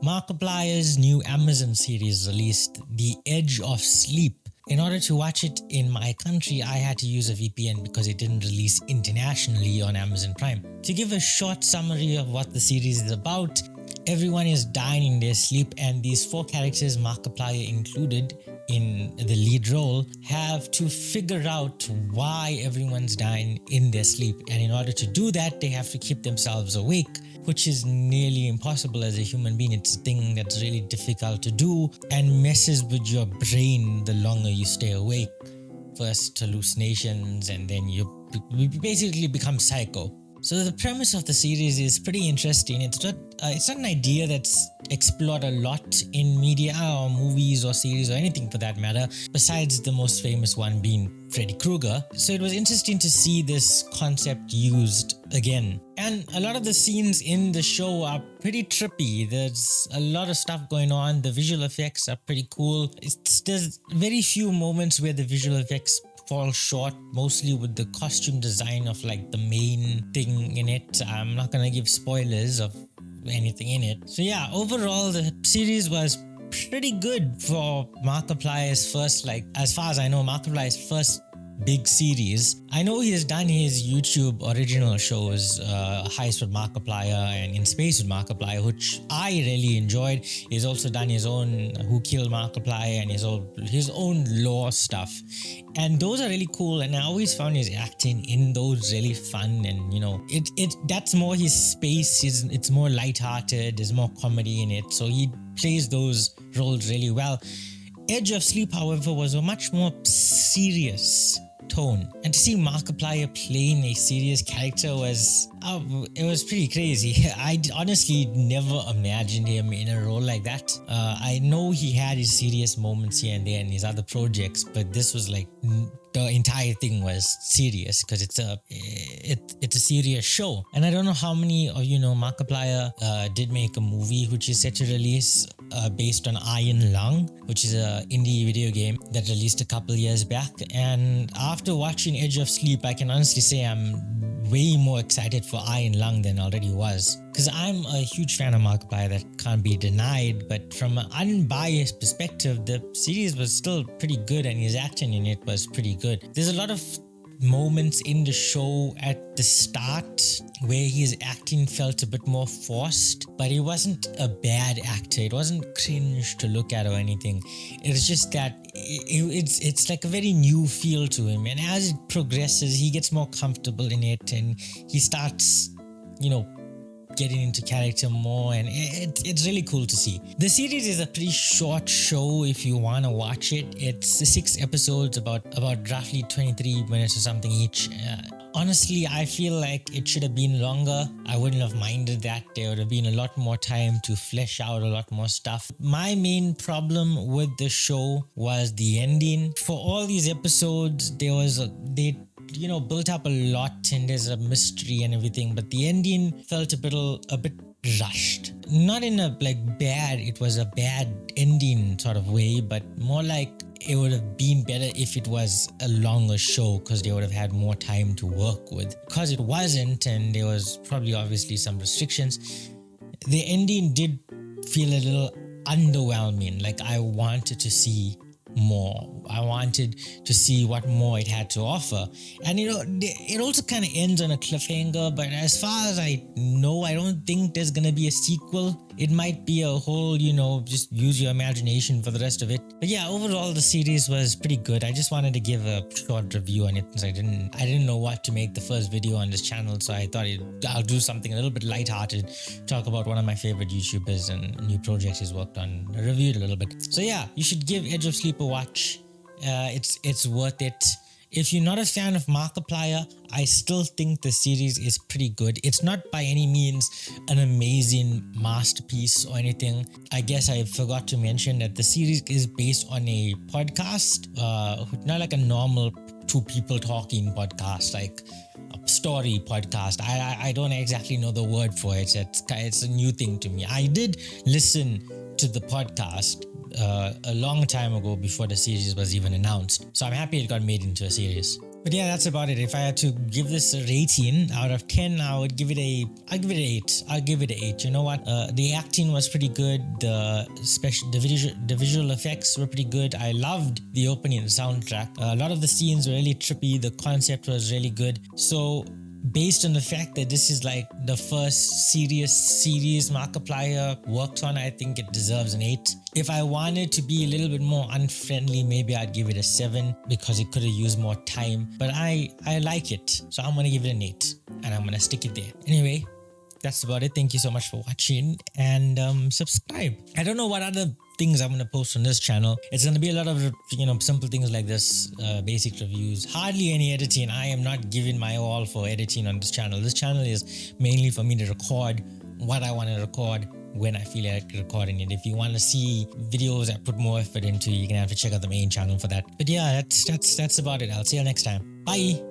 Markiplier's new Amazon series released The Edge of Sleep. In order to watch it in my country, I had to use a VPN because it didn't release internationally on Amazon Prime. To give a short summary of what the series is about, everyone is dying in their sleep, and these four characters, Markiplier included in the lead role, have to figure out why everyone's dying in their sleep. And in order to do that, they have to keep themselves awake, which is nearly impossible as a human being. It's a thing that's really difficult to do and messes with your brain the longer you stay awake. First hallucinations, and then you basically become psycho. So the premise of the series is pretty interesting. It's not an idea that's explored a lot in media or movies or series or anything for that matter, besides the most famous one being Freddy Krueger. So it was interesting to see this concept used again. And a lot of the scenes in the show are pretty trippy. There's a lot of stuff going on. The visual effects are pretty cool. There's very few moments where the visual effects fall short, mostly with the costume design of like the main thing in it. I'm not gonna give spoilers of anything in it. So yeah, overall the series was pretty good for Markiplier's first, like as far as I know, Markiplier's first big series. I know he has done his YouTube original shows, Heist with Markiplier and In Space with Markiplier, which I really enjoyed. He's also done his own Who Killed Markiplier and his own lore stuff, and those are really cool. And I always found his acting in those really fun, and you know, that's more his space. It's more lighthearted. There's more comedy in it, so he plays those roles really well. Edge of Sleep, however, was a much more serious tone, and to see Markiplier playing a serious character was pretty crazy. I honestly never imagined him in a role like that. I know he had his serious moments here and there in his other projects, but this was like the entire thing was serious because it's a serious show. And I don't know how many of you know Markiplier did make a movie which is set to release based on Iron Lung, which is an indie video game that released a couple years back. And after watching Edge of Sleep, I can honestly say I'm way more excited for Iron Lung than I already was, because I'm a huge fan of Markiplier, that can't be denied. But from an unbiased perspective, the series was still pretty good and his acting in it was pretty good. There's a lot of moments in the show at the start where his acting felt a bit more forced, but it wasn't a bad actor. It wasn't cringe to look at or anything. It's just that it's like a very new feel to him, and as it progresses he gets more comfortable in it and he starts, you know, getting into character more, and it's really cool to see. The series is a pretty short show if you want to watch it. It's 6 episodes, about roughly 23 minutes or something each. Honestly, I feel like it should have been longer. I wouldn't have minded that. There would have been a lot more time to flesh out a lot more stuff. My main problem with the show was the ending. For all these episodes, they built up a lot and there's a mystery and everything, but the ending felt a bit rushed. Not in a like bad, it was a bad ending sort of way, but more like it would have been better if it was a longer show, because they would have had more time to work with. Because it wasn't, and there was probably obviously some restrictions, the ending did feel a little underwhelming. Like I wanted to see more. I wanted to see what more it had to offer. And you know, it also kind of ends on a cliffhanger, but as far as I know, I don't think there's gonna be a sequel. It might be a whole, just use your imagination for the rest of it. But yeah, overall the series was pretty good. I just wanted to give a short review on it, since I didn't know what to make the first video on this channel, so I thought I'll do something a little bit lighthearted, talk about one of my favorite YouTubers and new projects he's worked on, review it a little bit. So yeah, you should give Edge of Sleep a watch. It's worth it. If you're not a fan of Markiplier, I still think the series is pretty good. It's not by any means an amazing masterpiece or anything. I guess I forgot to mention that the series is based on a podcast, not like a normal two people talking podcast, like a story podcast. I don't exactly know the word for it. It's a new thing to me. I did listen to the podcast a long time ago before the series was even announced, so I'm happy it got made into a series. But yeah, that's about it. If I had to give this a rating out of 10, I'll give it an 8. I'll give it an 8. You know what? The acting was pretty good. The visual effects were pretty good. I loved the opening soundtrack. A lot of the scenes were really trippy. The concept was really good. So based on the fact that this is like the first serious series Markiplier worked on, I think it deserves an 8. If I wanted to be a little bit more unfriendly, maybe I'd give it a 7 because it could have used more time. But I like it, so I'm gonna give it an 8 and I'm gonna stick it there. Anyway, that's about it. Thank you so much for watching, and subscribe. I don't know what other things I'm going to post on this channel. It's going to be a lot of, simple things like this, basic reviews, hardly any editing. I am not giving my all for editing on this channel. This channel is mainly for me to record what I want to record when I feel like recording it. If you want to see videos I put more effort into, you're going to have to check out the main channel for that. But yeah, that's about it. I'll see you next time. Bye.